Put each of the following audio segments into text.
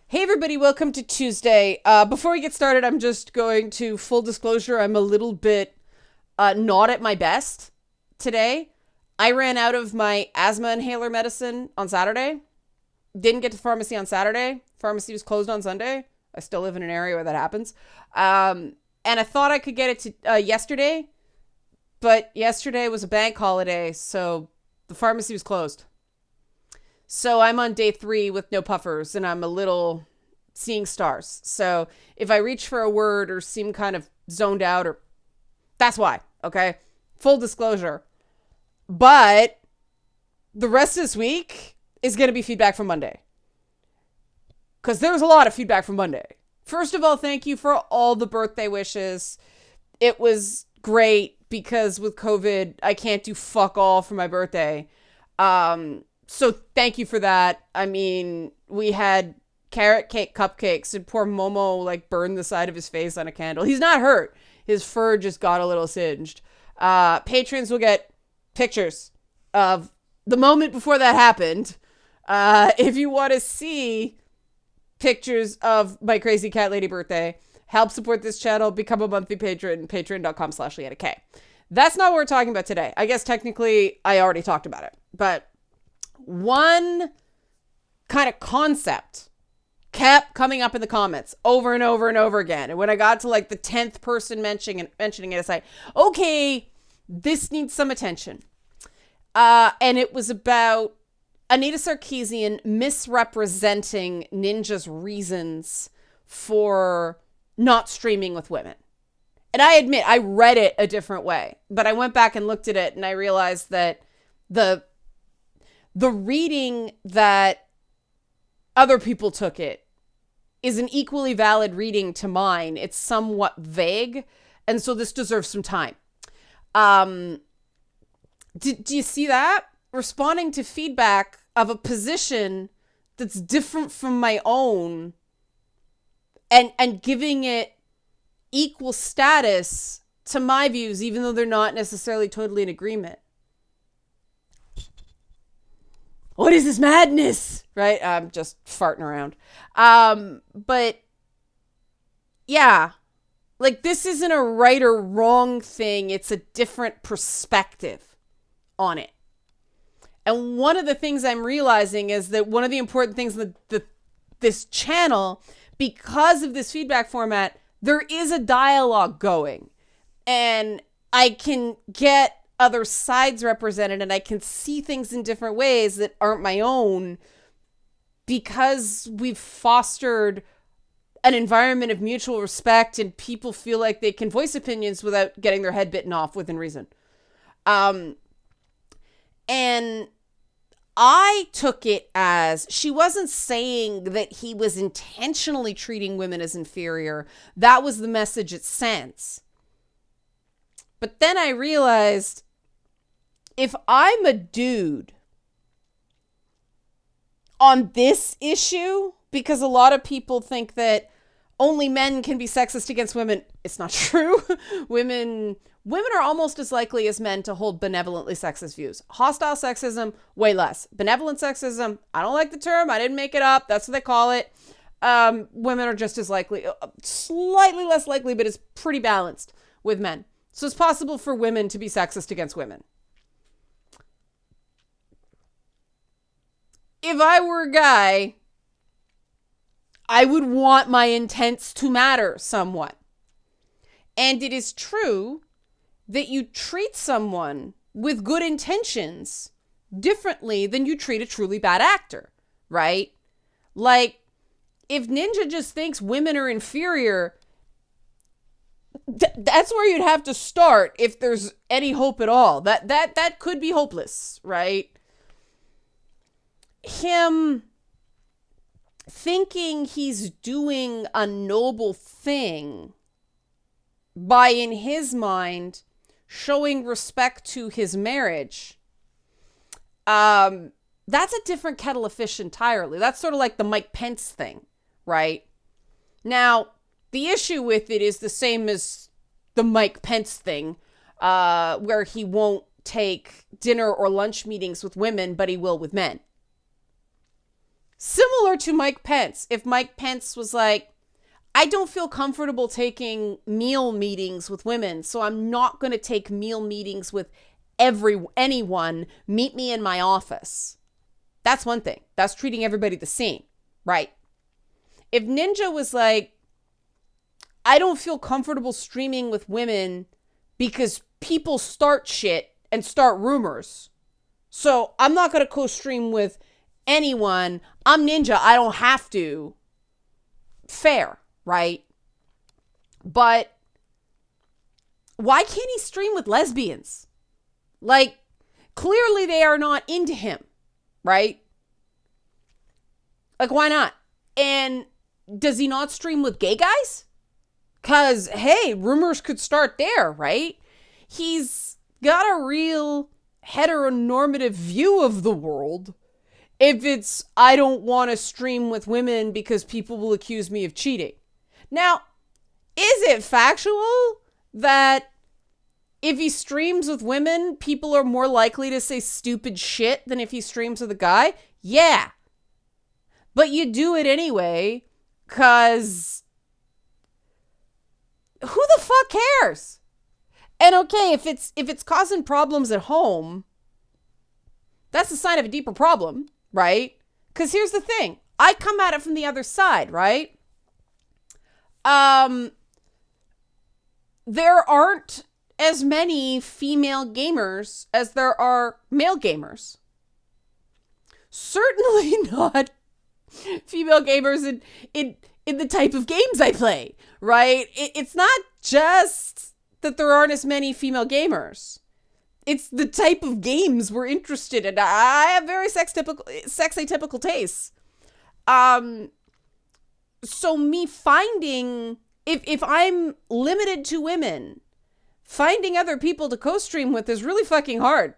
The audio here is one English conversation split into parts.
Hey everybody, welcome to Tuesday. Before we get started, I'm just going to full disclosure, I'm a little bit not at my best today. I ran out of my asthma inhaler medicine on Saturday. Didn't get to pharmacy on Saturday. Pharmacy was closed on Sunday. I still live in an area where that happens. And I thought I could get it to yesterday, but yesterday was a bank holiday, so the pharmacy was closed. So I'm on day 3 with no puffers, and I'm a little seeing stars. So if I reach for a word or seem kind of zoned out, or that's why, okay? Full disclosure. But the rest of this week is going to be feedback from Monday. Because there was a lot of feedback from Monday. First of all, thank you for all the birthday wishes. It was great because with COVID, I can't do fuck all for my birthday. So thank you for that. I mean, we had carrot cake cupcakes and poor Momo burned the side of his face on a candle. He's not hurt. His fur just got a little singed. Patrons will get pictures of the moment before that happened. If you want to see pictures of my crazy cat lady birthday, help support this channel, become a monthly patron, patreon.com/LeannaK. That's not what we're talking about today. I guess technically I already talked about it, but one kind of concept kept coming up in the comments over and over and over again. And when I got to the 10th person mentioning it, it's like, okay, this needs some attention. And it was about Anita Sarkeesian misrepresenting Ninja's reasons for not streaming with women. And I admit, I read it a different way, but I went back and looked at it and I realized that the reading that other people took it is an equally valid reading to mine. It's somewhat vague, and so this deserves some time. Do you see that? Responding to feedback of a position that's different from my own and giving it equal status to my views, even though they're not necessarily totally in agreement. What is this madness? Right? I'm just farting around. But yeah, this isn't a right or wrong thing. It's a different perspective on it. And one of the things I'm realizing is that one of the important things that this channel, because of this feedback format, there is a dialogue going, and I can get other sides represented, and I can see things in different ways that aren't my own because we've fostered an environment of mutual respect and people feel like they can voice opinions without getting their head bitten off within reason. And I took it as she wasn't saying that he was intentionally treating women as inferior. That was the message it sends. But then I realized, if I'm a dude on this issue, because a lot of people think that only men can be sexist against women, it's not true. Women are almost as likely as men to hold benevolently sexist views. Hostile sexism, way less. Benevolent sexism, I don't like the term. I didn't make it up. That's what they call it. Women are just as likely, slightly less likely, but it's pretty balanced with men. So it's possible for women to be sexist against women. If I were a guy, I would want my intents to matter somewhat. And it is true that you treat someone with good intentions differently than you treat a truly bad actor, right? If Ninja just thinks women are inferior, that's where you'd have to start if there's any hope at all. That could be hopeless, right? Him thinking he's doing a noble thing by, in his mind, showing respect to his marriage, that's a different kettle of fish entirely. That's sort of like the Mike Pence thing, right? Now, the issue with it is the same as the Mike Pence thing, where he won't take dinner or lunch meetings with women, but he will with men. Similar to Mike Pence. If Mike Pence was like, I don't feel comfortable taking meal meetings with women, so I'm not going to take meal meetings with anyone. Meet me in my office. That's one thing. That's treating everybody the same, right? If Ninja was like, I don't feel comfortable streaming with women because people start shit and start rumors, so I'm not going to co-stream with anyone. I'm Ninja. I don't have to. Fair, right? But why can't he stream with lesbians? Like, clearly they are not into him, right? Like, why not? And does he not stream with gay guys? Because, hey, rumors could start there, right? He's got a real heteronormative view of the world. If it's, I don't want to stream with women because people will accuse me of cheating. Now, is it factual that if he streams with women, people are more likely to say stupid shit than if he streams with a guy? Yeah. But you do it anyway, because who the fuck cares? And okay, if it's causing problems at home, that's a sign of a deeper problem, right? Because here's the thing. I come at it from the other side, right? There aren't as many female gamers as there are male gamers. Certainly not female gamers in the type of games I play, right? It's not just that there aren't as many female gamers. It's the type of games we're interested in. I have very sex atypical tastes. So me finding, if I'm limited to women, finding other people to co-stream with is really fucking hard.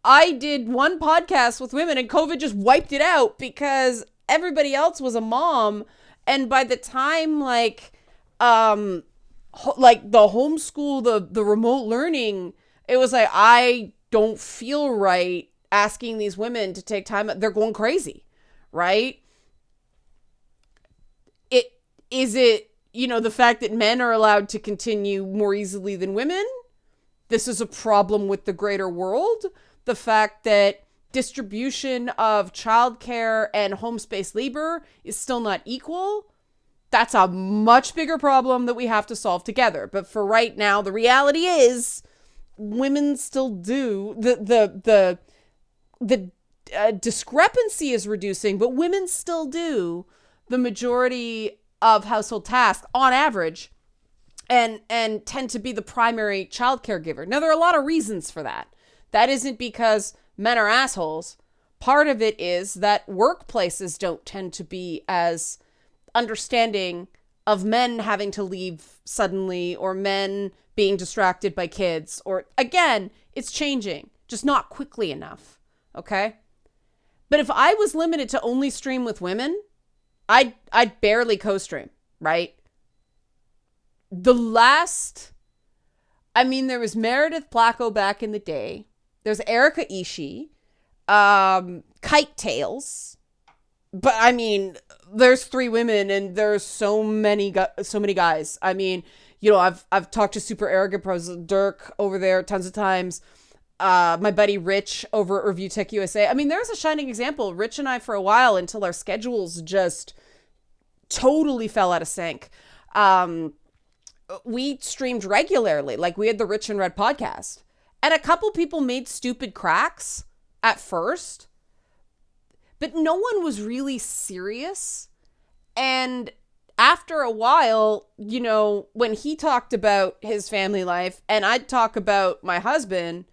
I did one podcast with women and COVID just wiped it out because everybody else was a mom. And by the time the homeschool, the remote learning, it was like, I don't feel right asking these women to take time. They're going crazy, right? Is it, the fact that men are allowed to continue more easily than women? This is a problem with the greater world. The fact that distribution of childcare and home space labor is still not equal. That's a much bigger problem that we have to solve together. But for right now, the reality is women still do. The discrepancy is reducing, but women still do the majority of household tasks on average and tend to be the primary child caregiver. Now, there are a lot of reasons for that. That isn't because men are assholes. Part of it is that workplaces don't tend to be as understanding of men having to leave suddenly or men being distracted by kids. Or again, it's changing, just not quickly enough. Okay? But if I was limited to only stream with women, I'd barely co-stream, right? There was Meredith Placco back in the day. There's Erica Ishii, Kite Tails. But there's 3 women and there's so many guys. I've talked to Super Arrogant Pros, Dirk over there tons of times. My buddy Rich over at Review Tech USA. There's a shining example. Rich and I, for a while, until our schedules just totally fell out of sync, we streamed regularly. Like, we had the Rich and Red podcast. And a couple people made stupid cracks at first, but no one was really serious. And after a while, when he talked about his family life and I'd talk about my husband,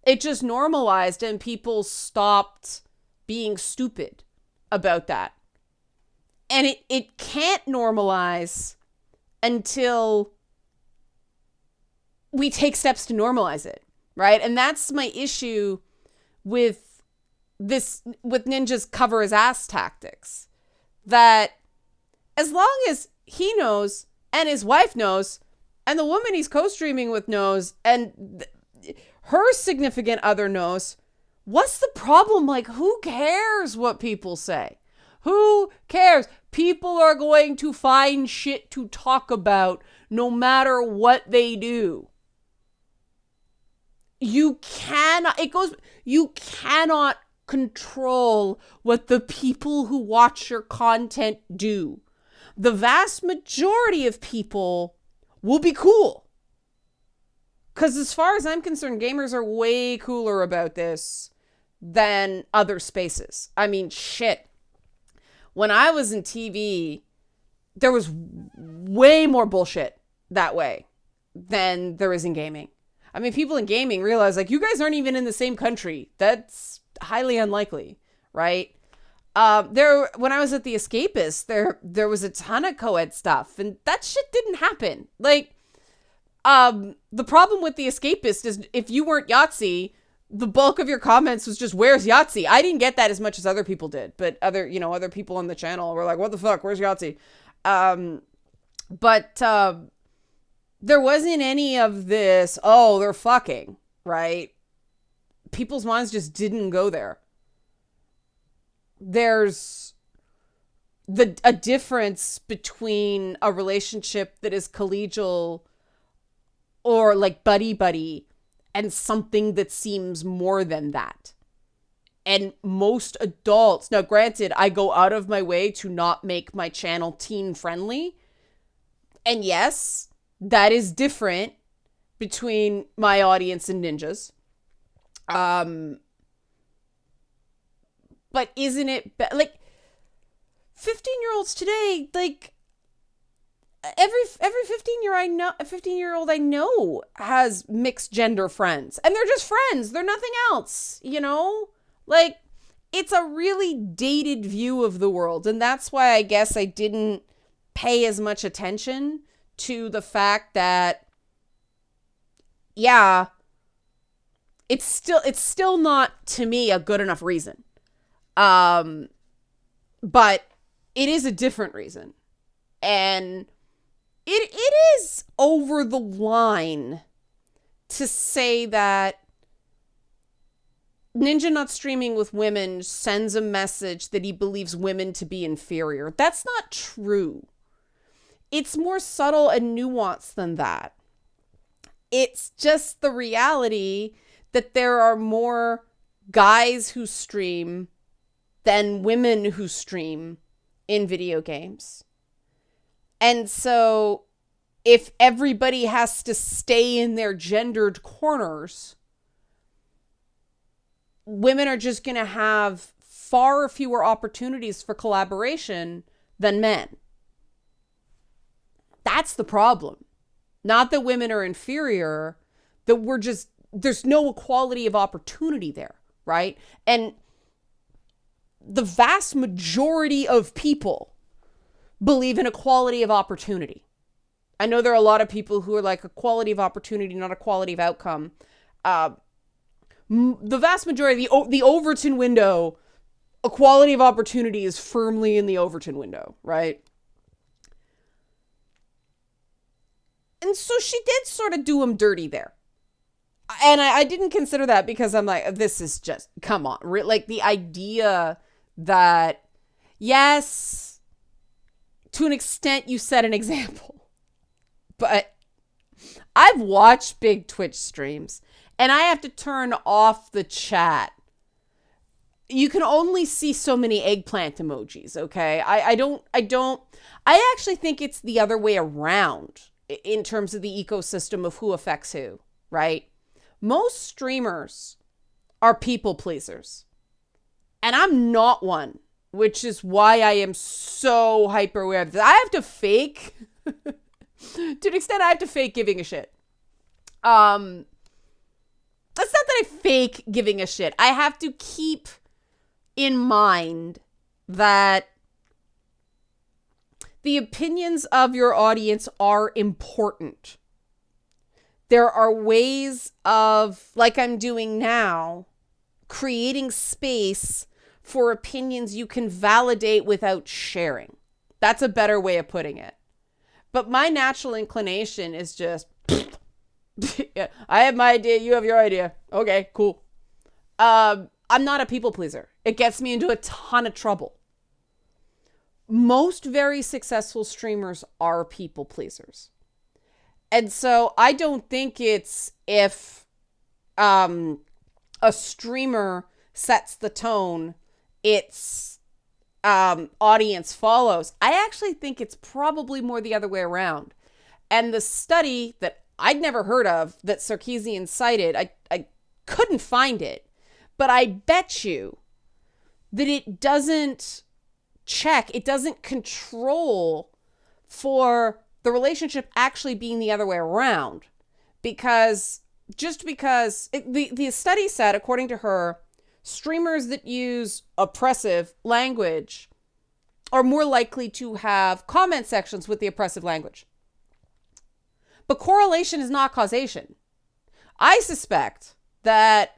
it just normalized and people stopped being stupid about that. And it can't normalize until we take steps to normalize it, right? And that's my issue with Ninja's cover his ass tactics. That as long as he knows and his wife knows and the woman he's co-streaming with knows and her significant other knows, What's the problem? Like, who cares what people say? Who cares? People are going to find shit to talk about no matter what they do. You cannot control what the people who watch your content do. The vast majority of people will be cool. Because as far as I'm concerned, gamers are way cooler about this than other spaces. I mean, shit. When I was in TV, there was way more bullshit that way than there is in gaming. I mean, people in gaming realize, like, you guys aren't even in the same country. That's highly unlikely, right? When I was at The Escapist, there was a ton of co-ed stuff, and that shit didn't happen. Like, the problem with The Escapist is if you weren't Yahtzee, the bulk of your comments was just, where's Yahtzee? I didn't get that as much as other people did, but other people on the channel were like, what the fuck? Where's Yahtzee? But there wasn't any of this, oh, they're fucking, right? People's minds just didn't go there. There's a difference between a relationship that is collegial or like buddy and something that seems more than that. And most adults, now granted, I go out of my way to not make my channel teen friendly. And yes, that is different between my audience and ninjas. But isn't it like 15-year-olds today, like every 15-year-old I know has mixed gender friends, and they're just friends. They're nothing else, you know? Like, it's a really dated view of the world, and that's why I guess I didn't pay as much attention to the fact that, yeah, it's still not, to me, a good enough reason. But it is a different reason. And it is over the line to say that Ninja not streaming with women sends a message that he believes women to be inferior. That's not true. It's more subtle and nuanced than that. It's just the reality that there are more guys who stream than women who stream in video games. And so if everybody has to stay in their gendered corners, women are just going to have far fewer opportunities for collaboration than men. That's the problem. Not that women are inferior, that there's no equality of opportunity there, right? And the vast majority of people believe in equality of opportunity. I know there are a lot of people who are like equality of opportunity, not equality of outcome. The vast majority, the Overton window, equality of opportunity is firmly in the Overton window, right? And so she did sort of do him dirty there. And I didn't consider that because I'm like, this is just, come on. Like the idea that, yes, to an extent you set an example. But I've watched big Twitch streams and I have to turn off the chat. You can only see so many eggplant emojis, okay? I actually think it's the other way around in terms of the ecosystem of who affects who, right? Most streamers are people pleasers. And I'm not one, which is why I am so hyper aware of this. I have to fake, to an extent, I have to fake giving a shit. That's not that I fake giving a shit. I have to keep in mind that the opinions of your audience are important. There are ways of, like I'm doing now, creating space for opinions you can validate without sharing. That's a better way of putting it. But my natural inclination is just, I have my idea, you have your idea. Okay, cool. I I'm not a people pleaser. It gets me into a ton of trouble. Most very successful streamers are people pleasers. And so I don't think it's if a streamer sets the tone, its audience follows. I actually think it's probably more the other way around. And the study that I'd never heard of that Sarkeesian cited, I couldn't find it, but I bet you that it doesn't check, it doesn't control for the relationship actually being the other way around. Because the study said, according to her, streamers that use oppressive language are more likely to have comment sections with the oppressive language. But correlation is not causation. I suspect that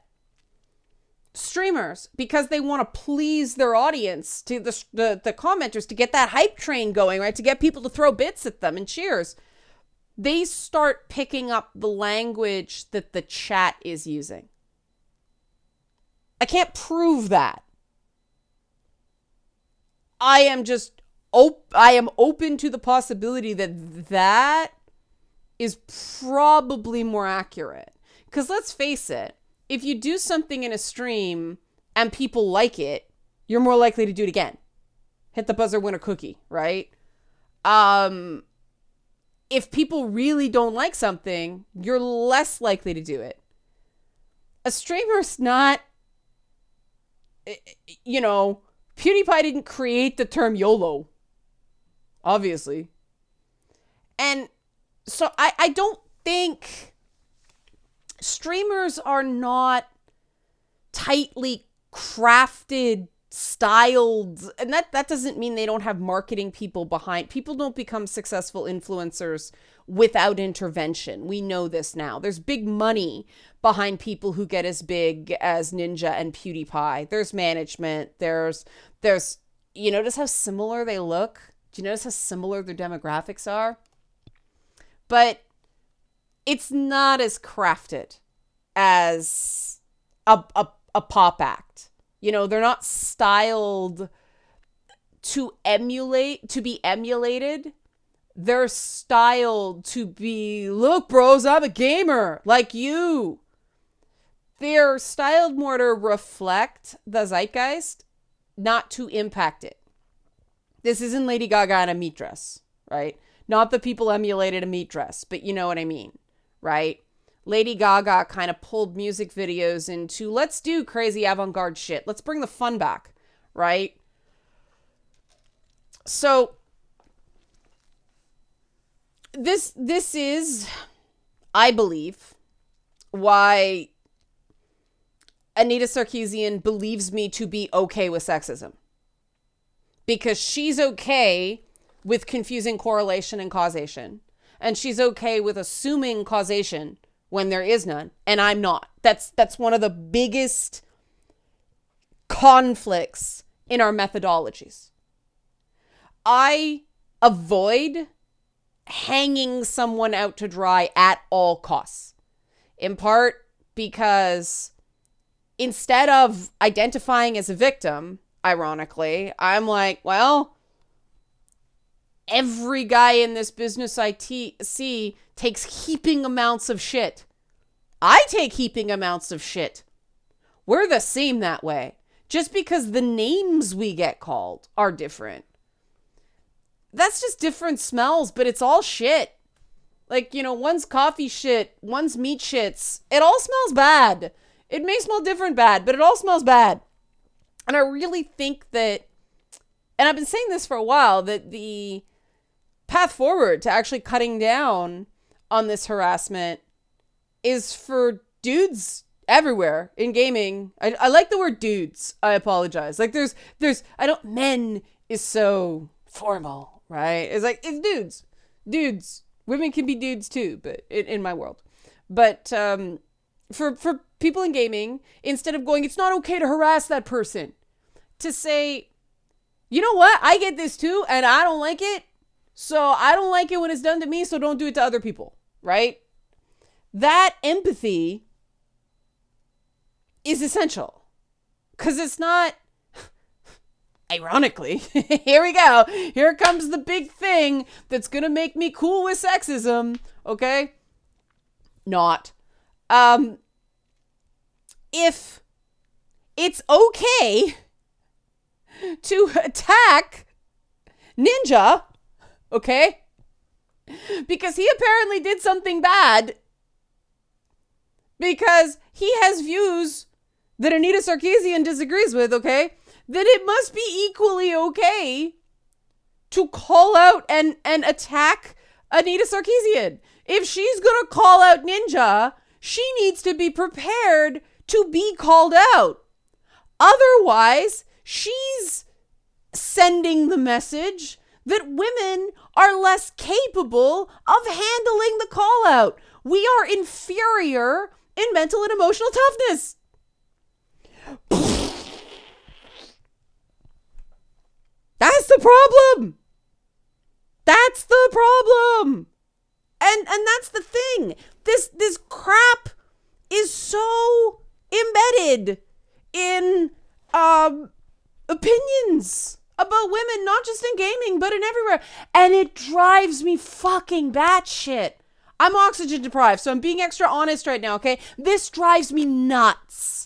streamers, because they want to please their audience, to the commenters, to get that hype train going, right? To get people to throw bits at them and cheers, they start picking up the language that the chat is using. I can't prove that. I am open to the possibility that that is probably more accurate. Because let's face it, if you do something in a stream and people like it, you're more likely to do it again. Hit the buzzer, win a cookie, right? If people really don't like something, you're less likely to do it. A streamer's not, PewDiePie didn't create the term YOLO, obviously. And so I don't think streamers are not tightly crafted, styled, and that doesn't mean they don't have marketing people behind. People don't become successful influencers without intervention. We know this now. There's big money behind people who get as big as Ninja and PewDiePie. There's management. There's you notice how similar they look? Do you notice how similar their demographics are? But it's not as crafted as a pop act. They're not styled to be emulated. They're styled to be, look, bros, I'm a gamer like you. They're styled more to reflect the zeitgeist, not to impact it. This isn't Lady Gaga in a meat dress, right? Not that people emulated a meat dress, but you know what I mean, right? Lady Gaga kind of pulled music videos into, let's do crazy avant-garde shit. Let's bring the fun back, right? So this is, I believe, why Anita Sarkeesian believes me to be okay with sexism. Because she's okay with confusing correlation and causation. And she's okay with assuming causation when there is none. And I'm not. That's one of the biggest conflicts in our methodologies. I avoid hanging someone out to dry at all costs. In part because instead of identifying as a victim, ironically, I'm like, well, every guy in this business I see takes heaping amounts of shit. I take heaping amounts of shit. We're the same that way. Just because the names we get called are different. That's just different smells, but it's all shit. Like, one's coffee shit, one's meat shits. It all smells bad. It may smell different bad, but it all smells bad. And I really think that, and I've been saying this for a while, that the path forward to actually cutting down on this harassment is for dudes everywhere in gaming. I like the word dudes. I apologize. Like men is so formal, right? It's dudes. Dudes. Women can be dudes too, but in my world. But for people in gaming, instead of going, it's not okay to harass that person, to say, you know what? I get this too, and I don't like it. So I don't like it when it's done to me, so don't do it to other people, right? That empathy is essential. Because it's not, ironically, here we go. Here comes the big thing that's going to make me cool with sexism. Okay? Not. If it's okay to attack Ninja, okay? Because he apparently did something bad. Because he has views that Anita Sarkeesian disagrees with, okay? Then it must be equally okay to call out and attack Anita Sarkeesian. If she's gonna call out Ninja, she needs to be prepared to be called out. Otherwise, she's sending the message that women are less capable of handling the call out. We are inferior in mental and emotional toughness. That's the problem. That's the problem. And that's the thing. This crap is so embedded in opinions about women, not just in gaming, but in everywhere. And it drives me fucking batshit. I'm oxygen deprived, so I'm being extra honest right now, okay? This drives me nuts.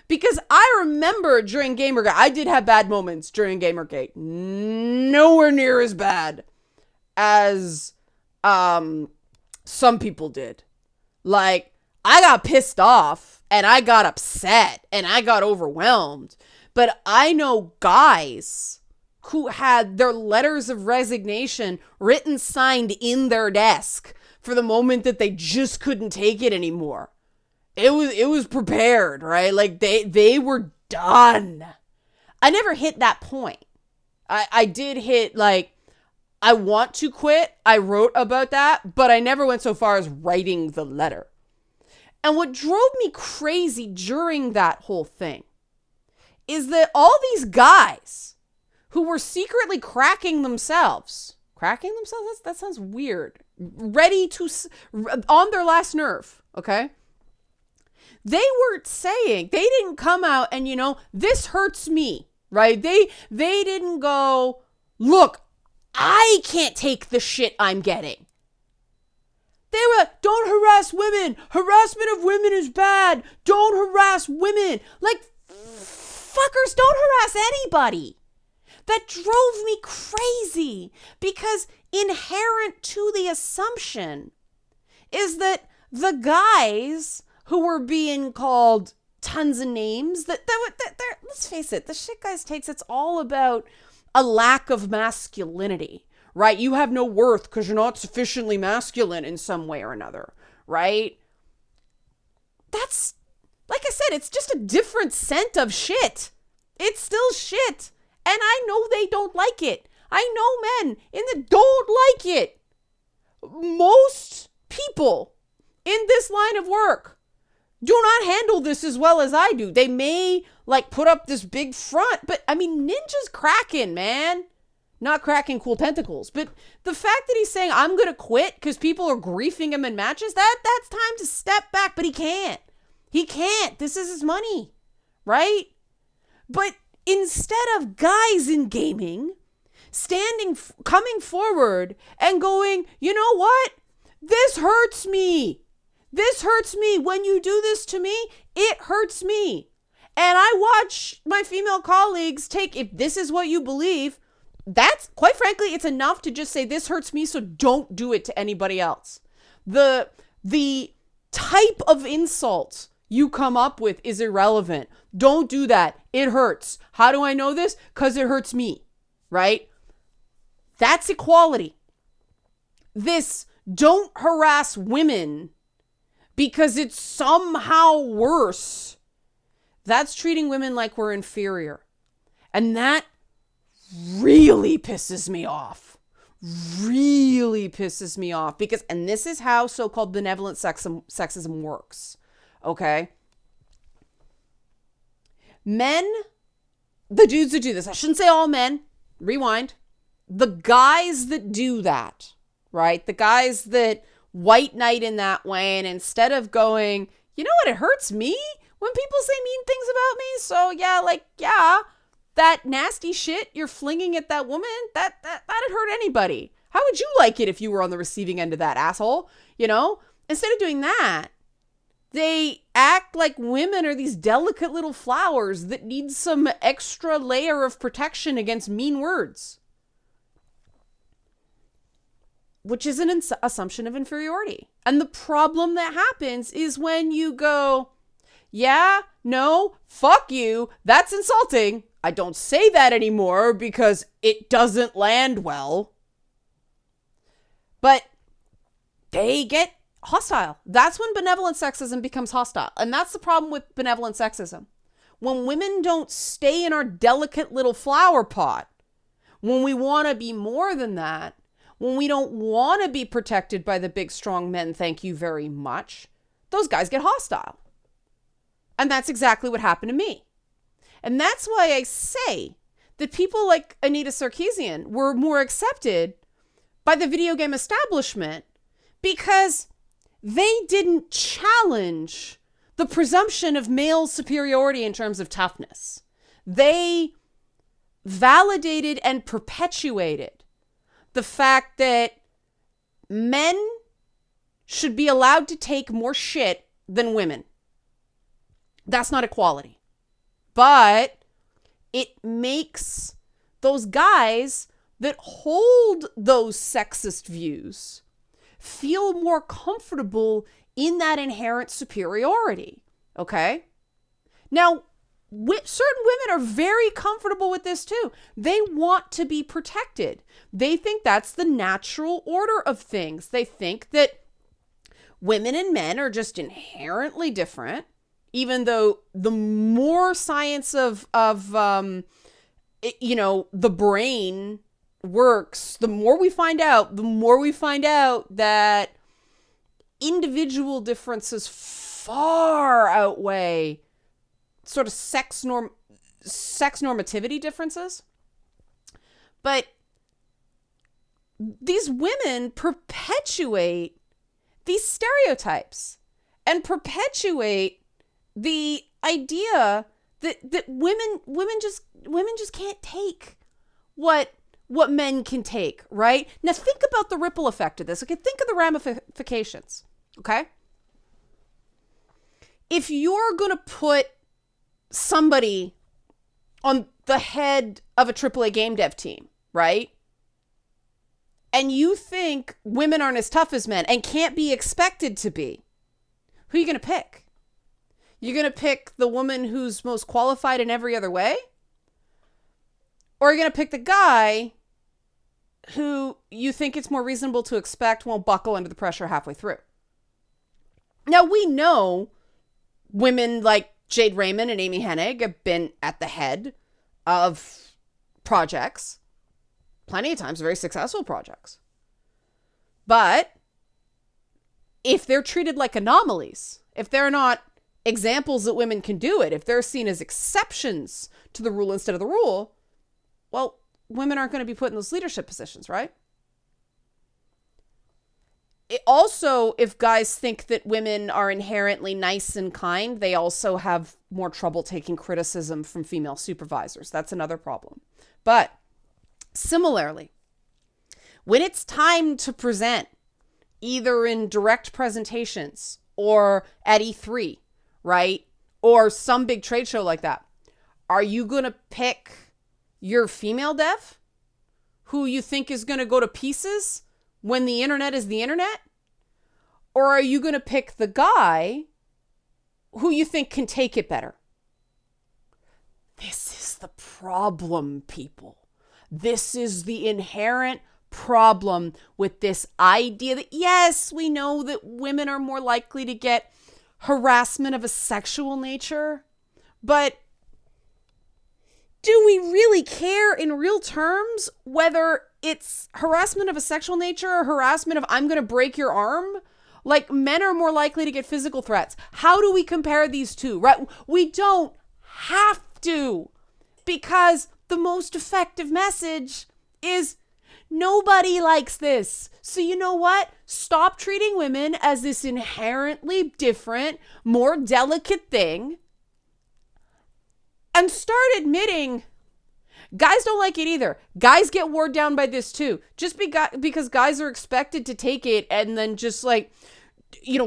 Because I remember during Gamergate, I did have bad moments during Gamergate. Nowhere near as bad as some people did. Like, I got pissed off and I got upset and I got overwhelmed. But I know guys who had their letters of resignation written, signed in their desk for the moment that they just couldn't take it anymore. It was prepared, right? Like they were done. I never hit that point. I did hit like, I want to quit. I wrote about that, but I never went so far as writing the letter. And what drove me crazy during that whole thing is that all these guys who were secretly cracking themselves, that sounds weird, ready to, on their last nerve, okay? They were saying, they didn't come out and, this hurts me, right? They didn't go, look, I can't take the shit I'm getting. They were, don't harass women. Harassment of women is bad. Don't harass women. Like, fuckers, don't harass anybody. That drove me crazy because inherent to the assumption is that the guys who were being called tons of names, that let's face it, the shit guys takes, it's all about a lack of masculinity, right? You have no worth because you're not sufficiently masculine in some way or another, right? That's, like I said, it's just a different scent of shit. It's still shit. And I know they don't like it. I know men don't like it. Most people in this line of work do not handle this as well as I do. They may put up this big front, but I mean, Ninja's cracking, man. Not cracking cool tentacles, but the fact that he's saying, I'm going to quit because people are griefing him in matches, that's time to step back, but he can't. He can't. This is his money, right? But instead of guys in gaming coming forward and going, you know what? This hurts me. This hurts me. When you do this to me, it hurts me. And I watch my female colleagues if this is what you believe, that's, quite frankly, it's enough to just say, this hurts me, so don't do it to anybody else. The type of insult you come up with is irrelevant. Don't do that. It hurts. How do I know this? Because it hurts me, right? That's equality. This don't harass women because it's somehow worse. That's treating women like we're inferior. And that really pisses me off. Really pisses me off because, and this is how so-called benevolent sexism works. Okay? Men, the dudes that do this, I shouldn't say all men, rewind. The guys that do that, right? The guys that white knight in that way, and instead of going, you know what, it hurts me when people say mean things about me. So yeah, that nasty shit you're flinging at that woman, that'd hurt anybody. How would you like it if you were on the receiving end of that, asshole? Instead of doing that, they act like women are these delicate little flowers that need some extra layer of protection against mean words, which is an assumption of inferiority. And the problem that happens is when you go, yeah, no, fuck you, that's insulting. I don't say that anymore because it doesn't land well. But they get hostile. That's when benevolent sexism becomes hostile. And that's the problem with benevolent sexism. When women don't stay in our delicate little flower pot, when we want to be more than that, when we don't want to be protected by the big, strong men, thank you very much, those guys get hostile. And that's exactly what happened to me. And that's why I say that people like Anita Sarkeesian were more accepted by the video game establishment because they didn't challenge the presumption of male superiority in terms of toughness. They validated and perpetuated the fact that men should be allowed to take more shit than women. That's not equality. But it makes those guys that hold those sexist views feel more comfortable in that inherent superiority. Okay? Now, certain women are very comfortable with this too. They want to be protected. They think that's the natural order of things. They think that women and men are just inherently different, even though the more science of the brain works, the more we find out that individual differences far outweigh sort of sex normativity differences. But these women perpetuate these stereotypes and perpetuate the idea that women just can't take what men can take, right? Now think about the ripple effect of this. Okay, think of the ramifications. Okay? If you're going to put somebody on the head of a AAA game dev team, right? And you think women aren't as tough as men and can't be expected to be, who are you going to pick? You're going to pick the woman who's most qualified in every other way? Or are you going to pick the guy who you think it's more reasonable to expect won't buckle under the pressure halfway through? Now, we know women like Jade Raymond and Amy Hennig have been at the head of projects, plenty of times very successful projects. But if they're treated like anomalies, if they're not examples that women can do it, if they're seen as exceptions to the rule instead of the rule, well, women aren't going to be put in those leadership positions, right? Also, if guys think that women are inherently nice and kind, they also have more trouble taking criticism from female supervisors. That's another problem. But similarly, when it's time to present, either in direct presentations or at E3, right? Or some big trade show like that, are you going to pick your female dev who you think is going to go to pieces when the internet is the internet? Or are you going to pick the guy who you think can take it better? This is the problem, people. This is the inherent problem with this idea that, yes, we know that women are more likely to get harassment of a sexual nature, but do we really care in real terms whether it's harassment of a sexual nature or harassment of I'm going to break your arm? Like, men are more likely to get physical threats. How do we compare these two, right? We don't have to, because the most effective message is nobody likes this. So you know what? Stop treating women as this inherently different, more delicate thing and start admitting guys don't like it either. Guys get wore down by this too. Just because guys are expected to take it and then just like,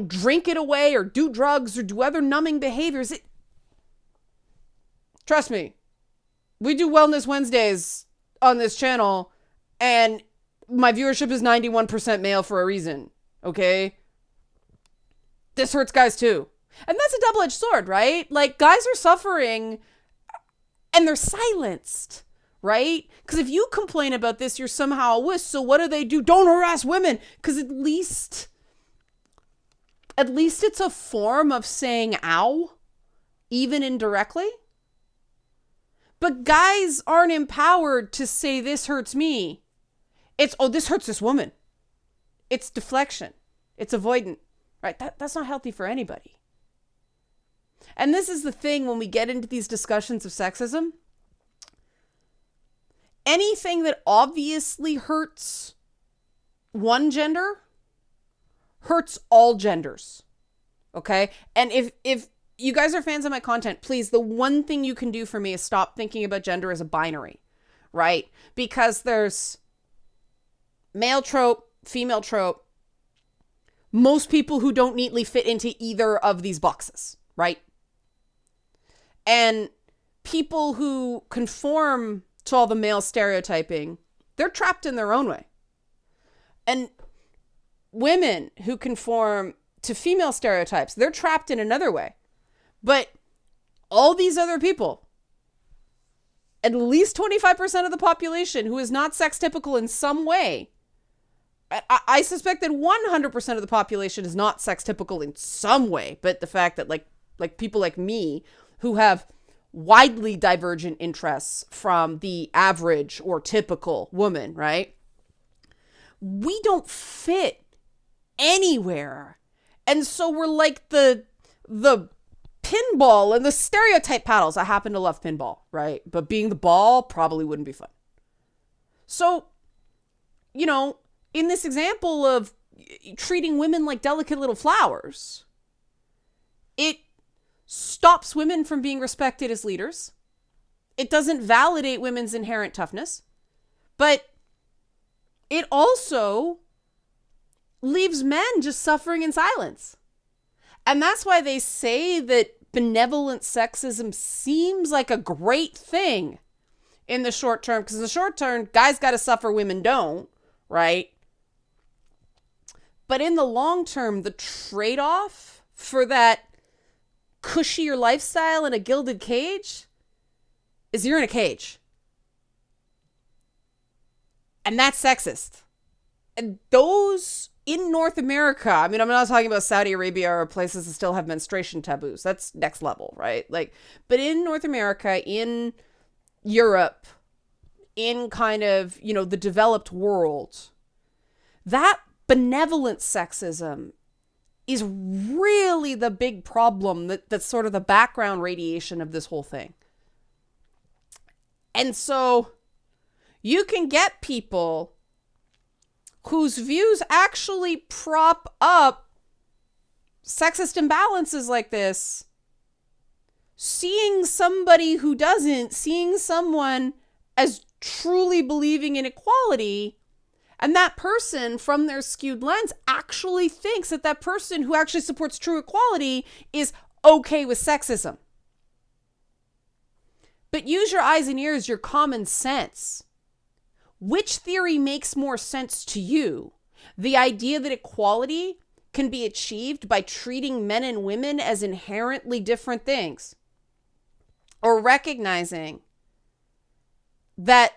drink it away or do drugs or do other numbing behaviors. Trust me, we do Wellness Wednesdays on this channel and my viewership is 91% male for a reason. Okay? This hurts guys too. And that's a double-edged sword, right? Like, guys are suffering and they're silenced, right? Because if you complain about this, you're somehow a wuss. So what do? Don't harass women. Because at least it's a form of saying ow, even indirectly. But guys aren't empowered to say this hurts me. It's, this hurts this woman. It's deflection. It's avoidant, right? That's not healthy for anybody. And this is the thing when we get into these discussions of sexism. Anything that obviously hurts one gender hurts all genders. Okay? And if you guys are fans of my content, please, the one thing you can do for me is stop thinking about gender as a binary, right? Because there's male trope, female trope, most people who don't neatly fit into either of these boxes, right? And people who conform to all the male stereotyping, they're trapped in their own way. And women who conform to female stereotypes, they're trapped in another way. But all these other people, at least 25% of the population who is not sex typical in some way, I suspect that 100% of the population is not sex typical in some way, but the fact that like people like me who have widely divergent interests from the average or typical woman, right? We don't fit anywhere. And so we're like the pinball and the stereotype paddles. I happen to love pinball, right? But being the ball probably wouldn't be fun. So, in this example of treating women like delicate little flowers, it stops women from being respected as leaders. It doesn't validate women's inherent toughness, but it also leaves men just suffering in silence. And that's why they say that benevolent sexism seems like a great thing in the short term, because in the short term, guys got to suffer, women don't, right? But in the long term, the trade-off for that cushier lifestyle in a gilded cage is you're in a cage. And that's sexist. And those in North America, I mean, I'm not talking about Saudi Arabia or places that still have menstruation taboos. That's next level, right? But in North America, in Europe, in kind of, the developed world, that benevolent sexism is really the big problem that's sort of the background radiation of this whole thing. And so you can get people whose views actually prop up sexist imbalances like this, seeing somebody who doesn't, seeing someone as truly believing in equality, and that person, from their skewed lens, actually thinks that person who actually supports true equality is okay with sexism. But use your eyes and ears, your common sense. Which theory makes more sense to you? The idea that equality can be achieved by treating men and women as inherently different things, or recognizing that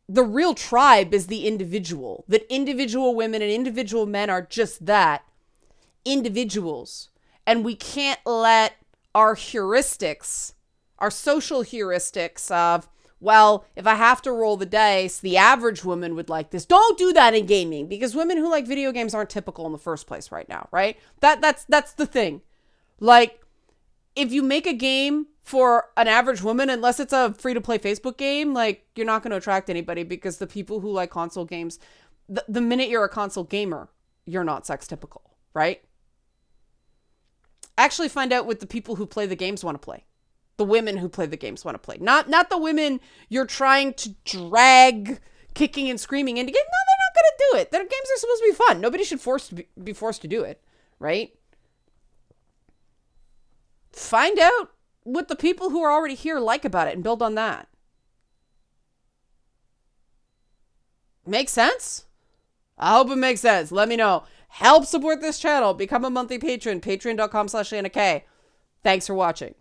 the real tribe is the individual, that individual women and individual men are just that, individuals. And we can't let our heuristics, our social heuristics of, well, if I have to roll the dice, the average woman would like this. Don't do that in gaming, because women who like video games aren't typical in the first place right now, right? That's the thing. Like, if you make a game for an average woman, unless it's a free-to-play Facebook game, like, you're not going to attract anybody, because the people who like console games, the minute you're a console gamer, you're not sex typical, right? Actually find out what the people who play the games want to play. the women who play the games want to play. Not the women you're trying to drag kicking and screaming into games. No, they're not going to do it. Their games are supposed to be fun. Nobody should be forced to do it, right? Find out what the people who are already here like about it and build on that. Make sense? I hope it makes sense. Let me know. Help support this channel. Become a monthly patron. Patreon.com/AnnaK. Thanks for watching.